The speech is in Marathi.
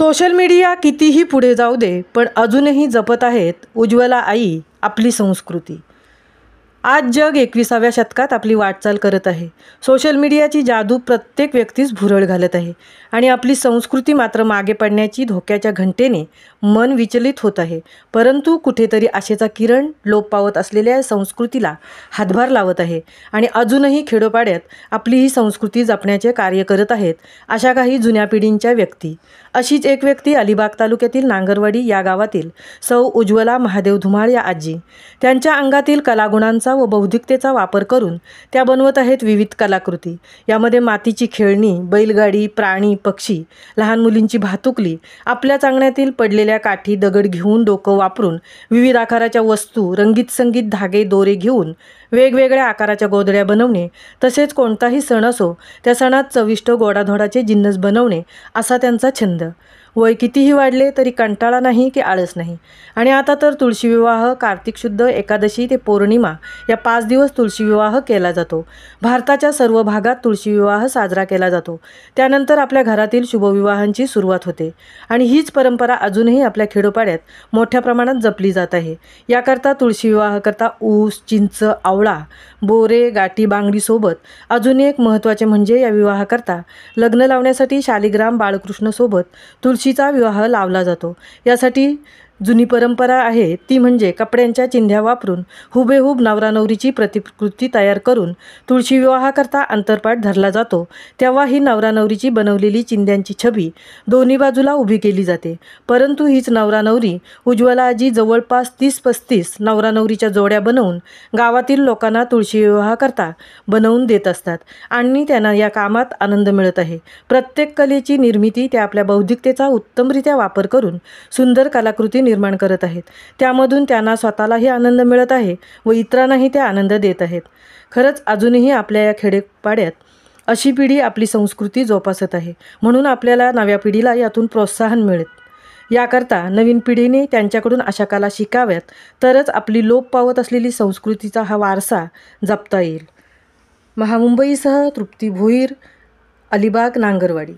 सोशल मीडिया कितीही पुढे जाऊ दे, पण अजूनही जपत आहेत उज्ज्वला आई आपली संस्कृती. आज जग 21व्या शतकात आपली वाटचाल करत आहे. सोशल मीडियाची जादू प्रत्येक व्यक्तीस भुरळ घालत आहे आणि आपली संस्कृती मात्र मागे पडण्याची धोक्याच्या घंटेने मन विचलित होत आहे. परंतु कुठेतरी आशेचा किरण लोप पावत असलेल्या संस्कृतीला हातभार लावत आहे आणि अजूनही खेडोपाड्यात आपली ही संस्कृती जपण्याचे कार्य करत आहेत अशा काही जुन्या पिढींच्या व्यक्ती. अशीच एक व्यक्ती अलिबाग तालुक्यातील नांगरवाडी या गावातील सौ उज्ज्वला महादेव धुमाळ या आजी. त्यांच्या अंगातील कलागुणांचा व बौद्धिकतेचा वापर करून त्या बनवत आहेत विविध कलाकृती. यामध्ये मातीची खेळणी, बैलगाडी, प्राणी, पक्षी, लहान मुलींची भातुकली, आपल्या चांगण्यातील पडलेल्या काठी, दगड घेऊन डोकं वापरून विविध आकाराच्या वस्तू, रंगीत संगीत धागे दोरे घेऊन वेगवेगळ्या आकाराच्या गोधड्या बनवणे, तसेच कोणताही सण असो त्या सणात चविष्ट गोडाधोडाचे जिन्नस बनवणे असा त्यांचा छंद. वय कितीही वाढले तरी कंटाळा नाही की आळस नाही. आणि आता तर तुळशी विवाह, कार्तिक शुद्ध एकादशी ते पौर्णिमा या 5 दिवस तुळशी विवाह केला जातो. भारताच्या सर्व भागात तुळशी विवाह साजरा केला जातो. त्यानंतर आपल्या घरातील शुभविवाहांची सुरुवात होते आणि हीच परंपरा अजूनही आपल्या खेडोपाड्यात मोठ्या प्रमाणात जपली जात आहे. याकरता तुळशी विवाहाकरता ऊस, चिंच, आवळा, बोरे, गाठी, बांगडीसोबत अजून एक महत्त्वाचे म्हणजे या विवाहाकरता लग्न लावण्यासाठी शालिग्राम बाळकृष्णसोबत तुळशीचा विवाह लावला जातो. यासाठी जुनी परंपरा आहे ती म्हणजे कपड्यांच्या चिंध्या वापरून हुबेहूब नवरा नवरीची प्रतिकृती तयार करून तुळशी विवाहाकरता अंतरपाट धरला जातो. तेव्हा ही नवरा नवरीची बनवलेली चिंध्यांची छबी दोन्ही बाजूला उभी केली जाते. परंतु हीच नवरा नवरी उज्ज्वला आजी जवळपास 30-35 नवरा नवरीच्या जोड्या बनवून गावातील लोकांना तुळशी विवाहाकरता बनवून देत असतात आणि त्यांना या कामात आनंद मिळत आहे. प्रत्येक कलेची निर्मिती त्या आपल्या बौद्धिकतेचा उत्तमरित्या वापर करून सुंदर कलाकृती निर्माण करत आहेत. त्यामधून त्यांना स्वतःलाही आनंद मिळत आहे व इतरांनाही ते आनंद देत आहेत. खरंच अजूनही आपल्या या खेडेपाड्यात अशी पिढी आपली संस्कृती जोपासत आहे. म्हणून आपल्याला नव्या पिढीला यातून प्रोत्साहन मिळेल. याकरता नवीन पिढीने त्यांच्याकडून अशा कला शिकाव्यात, तरच आपली लोप पावत असलेली संस्कृतीचा हा वारसा जपता येईल. महामुंबईसह तृप्ती भोईर, अलिबाग, नांगरवाडी.